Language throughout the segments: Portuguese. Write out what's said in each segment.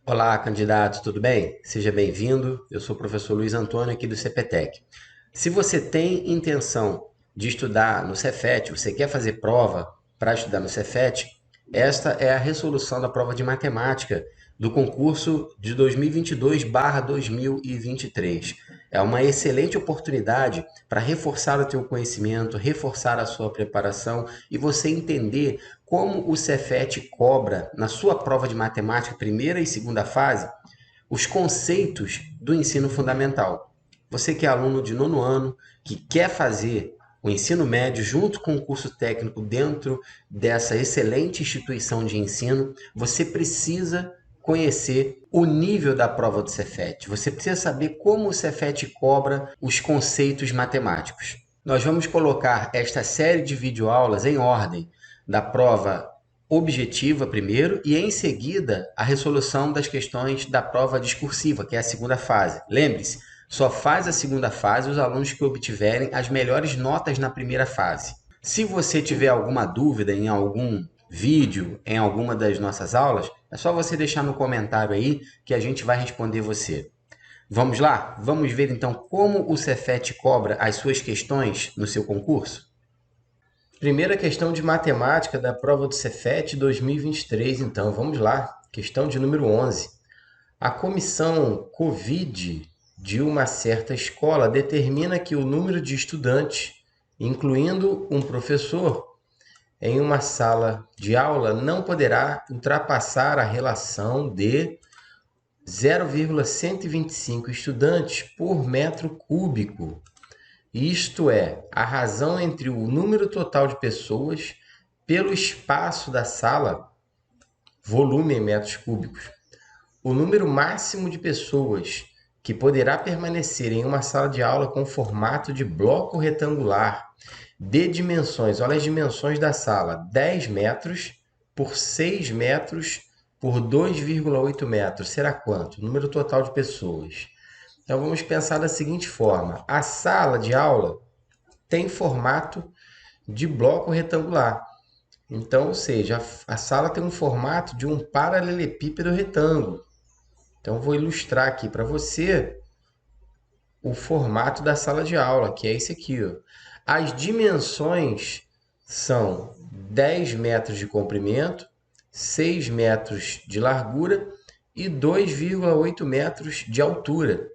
Olá, candidato, tudo bem? Seja bem-vindo. Eu sou o professor Luiz Antônio aqui do CPTEC. Se você tem intenção de estudar no Cefet, você quer fazer prova para estudar no Cefet, esta é a resolução da prova de matemática do concurso de 2022/2023. É uma excelente oportunidade para reforçar o teu conhecimento, reforçar a sua preparação e você entender como o Cefet cobra na sua prova de matemática, primeira e segunda fase, os conceitos do ensino fundamental. Você que é aluno de nono ano, que quer fazer o ensino médio junto com o curso técnico dentro dessa excelente instituição de ensino, você precisa conhecer o nível da prova do Cefet. Você precisa saber como o Cefet cobra os conceitos matemáticos. Nós vamos colocar esta série de videoaulas em ordem da prova objetiva primeiro e em seguida a resolução das questões da prova discursiva, que é a segunda fase. Lembre-se, só faz a segunda fase os alunos que obtiverem as melhores notas na primeira fase. Se você tiver alguma dúvida em algum vídeo, em alguma das nossas aulas, é só você deixar no comentário aí que a gente vai responder você. Vamos lá? Vamos ver então como o Cefet cobra as suas questões no seu concurso? Primeira questão de matemática da prova do Cefet 2023, então, vamos lá. Questão de número 11. A comissão Covid de uma certa escola determina que o número de estudantes, incluindo um professor, em uma sala de aula não poderá ultrapassar a relação de 0,125 estudantes por metro cúbico. Isto é, a razão entre o número total de pessoas pelo espaço da sala, volume em metros cúbicos. O número máximo de pessoas que poderá permanecer em uma sala de aula com formato de bloco retangular de dimensões, olha as dimensões da sala, 10 metros por 6 metros por 2,8 metros. Será quanto? O número total de pessoas. Então vamos pensar da seguinte forma: a sala de aula tem formato de bloco retangular. Então, ou seja, a sala tem um formato de um paralelepípedo retângulo. Então, vou ilustrar aqui para você o formato da sala de aula, que é esse aqui, ó. As dimensões são 10 metros de comprimento, 6 metros de largura e 2,8 metros de altura.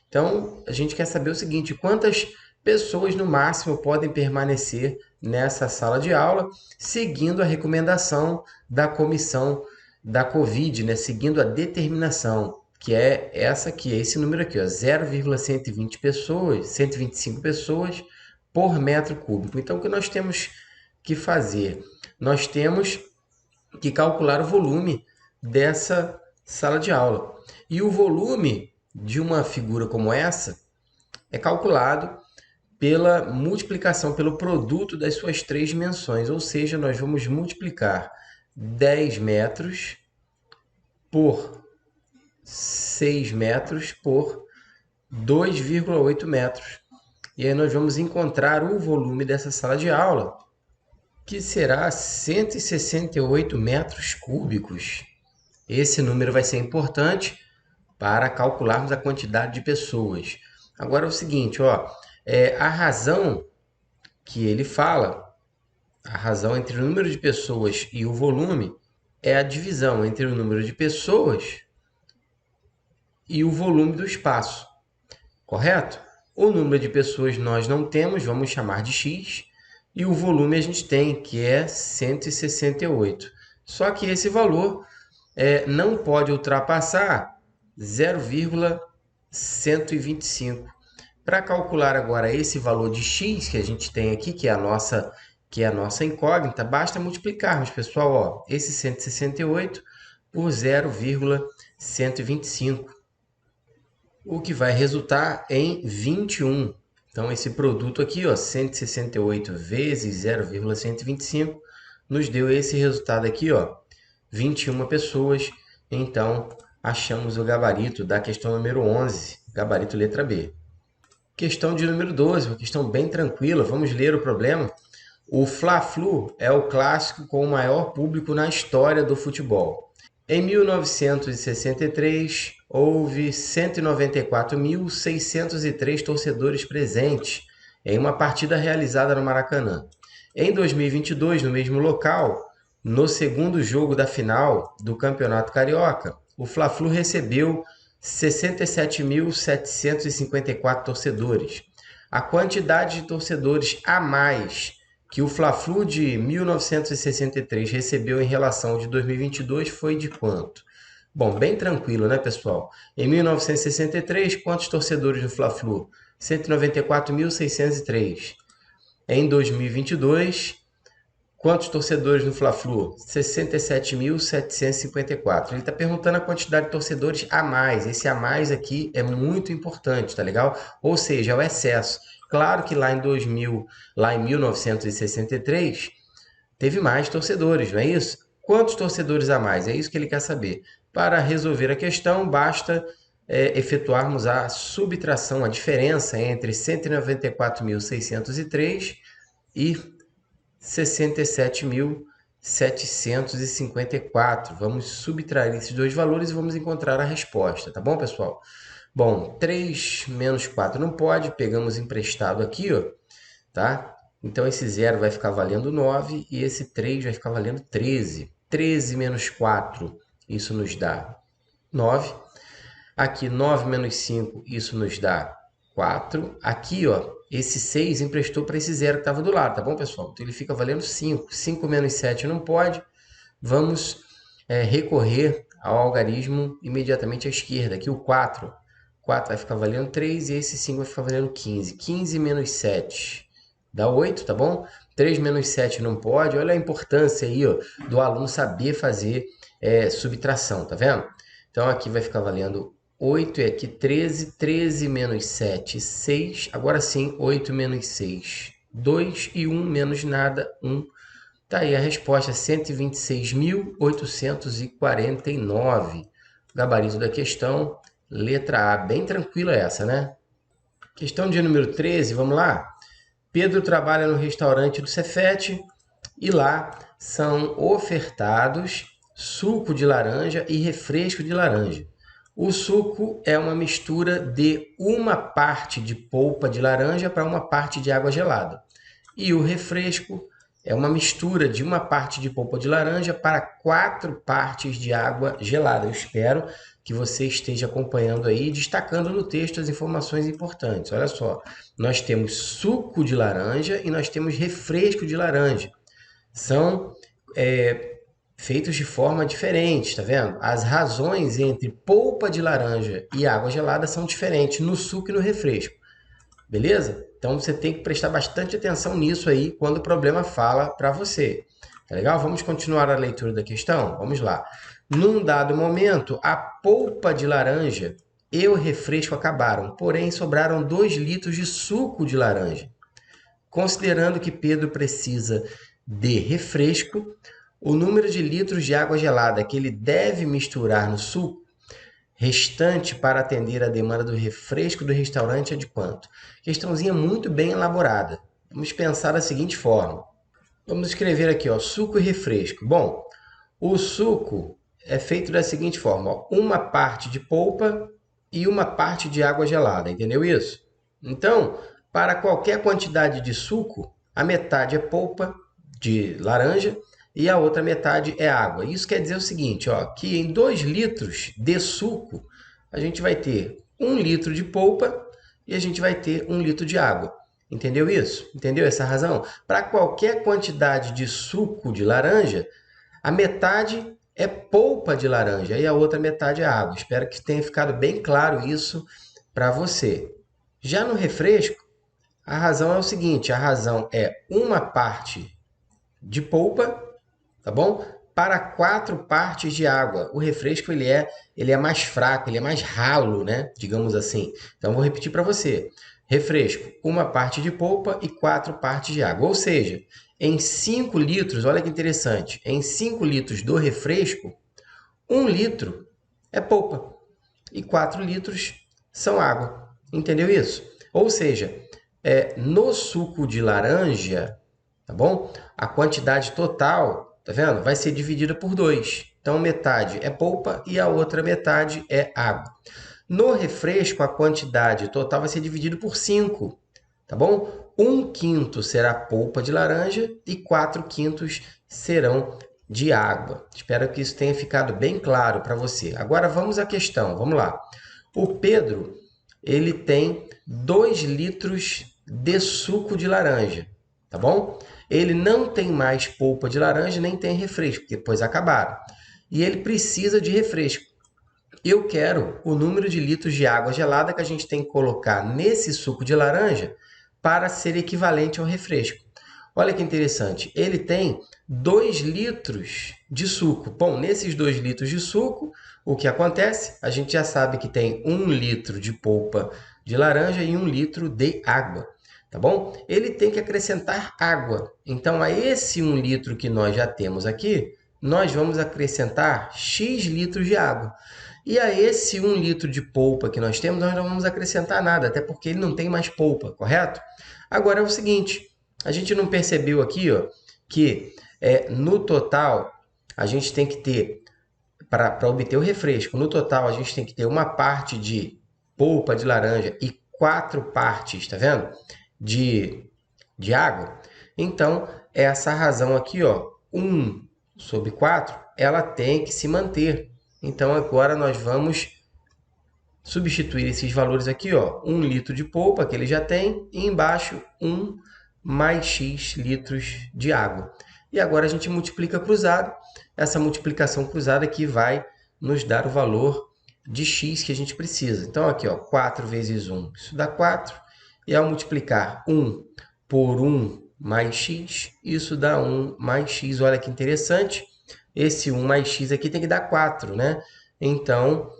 Então, a gente quer saber o seguinte: quantas pessoas no máximo podem permanecer nessa sala de aula, seguindo a recomendação da comissão da Covid, né? Seguindo a determinação, que é essa aqui, é esse número aqui, ó, 0,120 pessoas, 125 pessoas por metro cúbico. Então, o que nós temos que fazer? Nós temos que calcular o volume dessa sala de aula. E o volume de uma figura como essa é calculado pela multiplicação, pelo produto das suas três dimensões. Ou seja, nós vamos multiplicar 10 metros por 6 metros por 2,8 metros. E aí nós vamos encontrar o volume dessa sala de aula, que será 168 metros cúbicos. Esse número vai ser importante para calcularmos a quantidade de pessoas. Agora é o seguinte, ó, a razão que ele fala, a razão entre o número de pessoas e o volume, é a divisão entre o número de pessoas e o volume do espaço, correto? O número de pessoas nós não temos, vamos chamar de x, e o volume a gente tem, que é 168. Só que esse valor não pode ultrapassar 0,125. Para calcular agora esse valor de x que a gente tem aqui, que é a nossa incógnita, basta multiplicarmos, pessoal, ó, esse 168 por 0,125, o que vai resultar em 21. Então, esse produto aqui, ó, 168 vezes 0,125, nos deu esse resultado aqui, ó, 21 pessoas. Então, achamos o gabarito da questão número 11, gabarito letra B. Questão de número 12, uma questão bem tranquila. Vamos ler o problema. O Fla-Flu é o clássico com o maior público na história do futebol. Em 1963, houve 194.603 torcedores presentes em uma partida realizada no Maracanã. Em 2022, no mesmo local, no segundo jogo da final do Campeonato Carioca, o Fla-Flu recebeu 67.754 torcedores. A quantidade de torcedores a mais que o Fla-Flu de 1963 recebeu em relação ao de 2022 foi de quanto? Bom, bem tranquilo, né, pessoal? Em 1963, quantos torcedores no Fla-Flu? 194.603. Em 2022, quantos torcedores no Fla-Flu? 67.754. Ele está perguntando a quantidade de torcedores a mais. Esse a mais aqui é muito importante, tá legal? Ou seja, é o excesso. Claro que lá em 1963, teve mais torcedores, não é isso? Quantos torcedores a mais? É isso que ele quer saber. Para resolver a questão, basta efetuarmos a subtração, a diferença entre 194.603 e 67.754. Vamos subtrair esses dois valores e vamos encontrar a resposta, tá bom, pessoal? Bom, 3 menos 4 não pode, pegamos emprestado aqui, ó, tá? Então, esse 0 vai ficar valendo 9 e esse 3 vai ficar valendo 13. 13 menos 4, isso nos dá 9. Aqui, 9 menos 5, isso nos dá 4. Aqui, ó, esse 6 emprestou para esse 0 que estava do lado, tá bom, pessoal? Então, ele fica valendo 5. 5 menos 7 não pode. Vamos recorrer ao algarismo imediatamente à esquerda. Aqui, o 4. 4 vai ficar valendo 3 e esse 5 vai ficar valendo 15. 15 menos 7 dá 8, tá bom? 3 menos 7 não pode. Olha a importância aí, ó, do aluno saber fazer subtração, tá vendo? Então, aqui vai ficar valendo 8 e aqui 13. 13 menos 7, 6. Agora sim, 8 menos 6, 2 e 1 menos nada, 1. Tá aí a resposta, 126.849. Gabarito da questão, letra A. Bem tranquila essa, né? Questão de número 13, vamos lá? Pedro trabalha no restaurante do Cefete e lá são ofertados suco de laranja e refresco de laranja. O suco é uma mistura de uma parte de polpa de laranja para uma parte de água gelada. E o refresco é uma mistura de uma parte de polpa de laranja para 4 partes de água gelada. Eu espero que você esteja acompanhando aí, destacando no texto as informações importantes. Olha só, nós temos suco de laranja e nós temos refresco de laranja. São feitos de forma diferente, tá vendo? As razões entre polpa de laranja e água gelada são diferentes no suco e no refresco. Beleza? Então você tem que prestar bastante atenção nisso aí quando o problema fala para você. Tá legal? Vamos continuar a leitura da questão? Vamos lá. Num dado momento, a polpa de laranja e o refresco acabaram, porém sobraram 2 litros de suco de laranja. Considerando que Pedro precisa de refresco, o número de litros de água gelada que ele deve misturar no suco restante para atender a demanda do refresco do restaurante é de quanto? Questãozinha muito bem elaborada. Vamos pensar da seguinte forma. Vamos escrever aqui, ó, suco e refresco. Bom, o suco é feito da seguinte forma, ó, uma parte de polpa e uma parte de água gelada, entendeu isso? Então, para qualquer quantidade de suco, a metade é polpa de laranja e a outra metade é água. Isso quer dizer o seguinte, ó, que em 2 litros de suco, a gente vai ter 1 litro de polpa e a gente vai ter 1 litro de água. Entendeu isso? Entendeu essa razão? Para qualquer quantidade de suco de laranja, a metade é polpa de laranja e a outra metade é água. Espero que tenha ficado bem claro isso para você. Já no refresco, a razão é o seguinte, a razão é uma parte de polpa, tá bom? Para 4 partes de água. O refresco ele é mais fraco, ele é mais ralo, né? Digamos assim. Então, vou repetir para você. Refresco, uma parte de polpa e 4 partes de água. Ou seja, em 5 litros, olha que interessante, em 5 litros do refresco, 1 litro é polpa e 4 litros são água. Entendeu isso? Ou seja, no suco de laranja, tá bom? A quantidade total, tá vendo? Vai ser dividida por 2. Então, metade é polpa e a outra metade é água. No refresco, a quantidade total vai ser dividida por 5, tá bom? 1/5 será polpa de laranja e 4/5 serão de água. Espero que isso tenha ficado bem claro para você. Agora vamos à questão, vamos lá. O Pedro, ele tem 2 litros de suco de laranja, tá bom? Ele não tem mais polpa de laranja, nem tem refresco, porque depois acabaram. E ele precisa de refresco. Eu quero o número de litros de água gelada que a gente tem que colocar nesse suco de laranja para ser equivalente ao refresco. Olha que interessante, ele tem 2 litros de suco. Bom, nesses 2 litros de suco, o que acontece? A gente já sabe que tem 1 litro de polpa de laranja e 1 litro de água, tá bom? Ele tem que acrescentar água. Então, a esse 1 litro que nós já temos aqui, nós vamos acrescentar X litros de água. E a esse 1 litro de polpa que nós temos, nós não vamos acrescentar nada, até porque ele não tem mais polpa, correto? Agora é o seguinte, a gente não percebeu aqui ó, que no total a gente tem que ter, para obter o refresco, no total a gente tem que ter uma parte de polpa de laranja e 4 partes, tá vendo? De água. Então, essa razão aqui, ó, 1/4, ela tem que se manter. Então, agora nós vamos substituir esses valores aqui, ó, 1 litro de polpa, que ele já tem, e embaixo 1 mais X litros de água. E agora a gente multiplica cruzado, essa multiplicação cruzada que vai nos dar o valor de X que a gente precisa. Então, aqui, ó, 4 vezes 1, isso dá 4, e ao multiplicar 1 por 1 mais X, isso dá 1 mais X. Olha que interessante, esse 1 mais X aqui tem que dar 4, né? Então,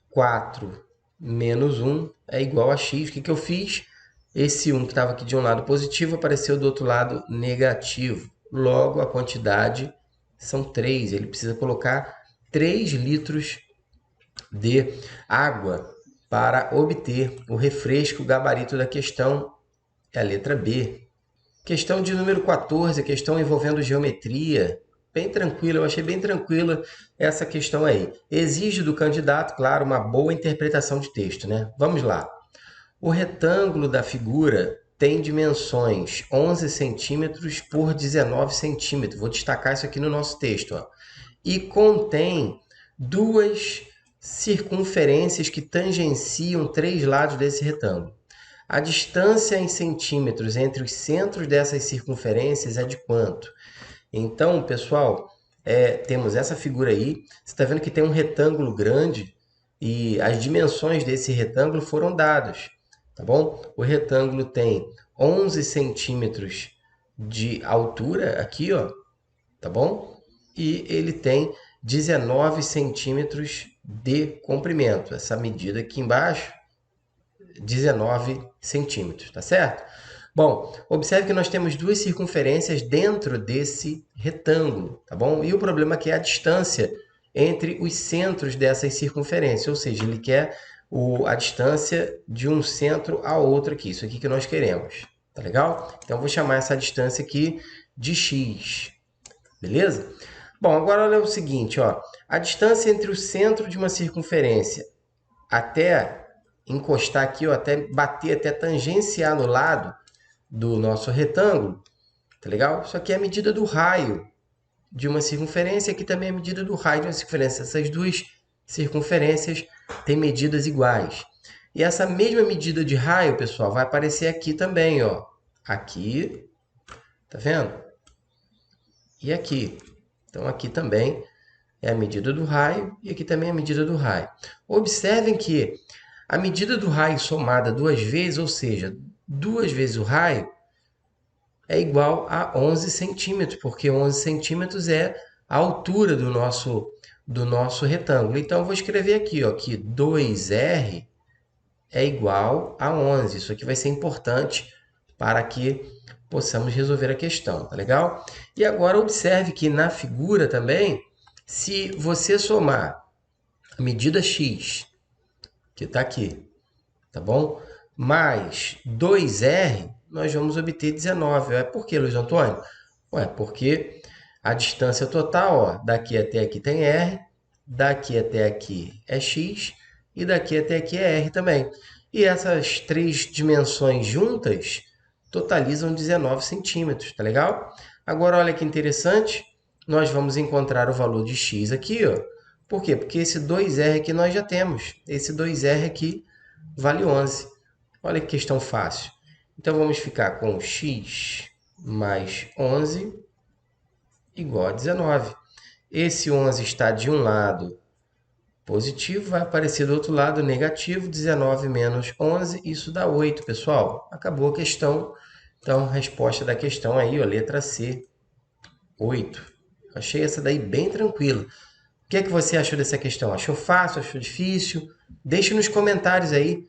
4 menos 1 é igual a X. O que eu fiz? Esse 1 que estava aqui de um lado positivo apareceu do outro lado negativo. Logo, a quantidade são 3. Ele precisa colocar 3 litros de água para obter o refresco. O gabarito da questão é a letra B. Questão de número 14, questão envolvendo geometria. Bem tranquila, eu achei bem tranquila essa questão aí. Exige do candidato, claro, uma boa interpretação de texto, né? Vamos lá. O retângulo da figura tem dimensões 11 centímetros por 19 centímetros. Vou destacar isso aqui no nosso texto, ó. E contém 2 circunferências que tangenciam 3 lados desse retângulo. A distância em centímetros entre os centros dessas circunferências é de quanto? Então, pessoal, temos essa figura aí. Você está vendo que tem um retângulo grande e as dimensões desse retângulo foram dadas, tá bom? O retângulo tem 11 centímetros de altura aqui, ó, tá bom? E ele tem 19 centímetros de comprimento. Essa medida aqui embaixo, 19 centímetros, tá certo? Bom, observe que nós temos 2 circunferências dentro desse retângulo, tá bom? E o problema aqui é a distância entre os centros dessas circunferências, ou seja, ele quer a distância de um centro a outro aqui, isso aqui que nós queremos, tá legal? Então, eu vou chamar essa distância aqui de x, beleza? Bom, agora olha o seguinte, ó, a distância entre o centro de uma circunferência até encostar aqui, ó, até bater, até tangenciar no lado do nosso retângulo, tá legal? Isso aqui é a medida do raio de uma circunferência, aqui também é a medida do raio de uma circunferência. Essas 2 circunferências têm medidas iguais. E essa mesma medida de raio, pessoal, vai aparecer aqui também, ó. Aqui, tá vendo? E aqui. Então, aqui também é a medida do raio e aqui também é a medida do raio. Observem que a medida do raio somada 2 vezes, ou seja, 2 vezes o raio, é igual a 11 centímetros, porque 11 centímetros é a altura do nosso retângulo. Então, eu vou escrever aqui, ó, que 2R é igual a 11. Isso aqui vai ser importante para que possamos resolver a questão, tá legal? E agora, observe que na figura também, se você somar a medida x, que está aqui, tá bom? Mais 2R, nós vamos obter 19. Por que, Luiz Antônio? Porque A distância total, ó, daqui até aqui tem R, daqui até aqui é X e daqui até aqui é R também. E essas três dimensões juntas totalizam 19 centímetros, tá legal? Agora, olha que interessante, nós vamos encontrar o valor de x aqui, ó. Por quê? Porque esse 2R aqui nós já temos. Esse 2R aqui vale 11. Olha que questão fácil. Então, vamos ficar com x mais 11 igual a 19. Esse 11 está de um lado positivo, vai aparecer do outro lado negativo. 19 menos 11, isso dá 8, pessoal. Acabou a questão. Então, resposta da questão aí, ó, letra C, 8. Achei essa daí bem tranquila. O que é que você achou dessa questão? Achou fácil? Achou difícil? Deixe nos comentários aí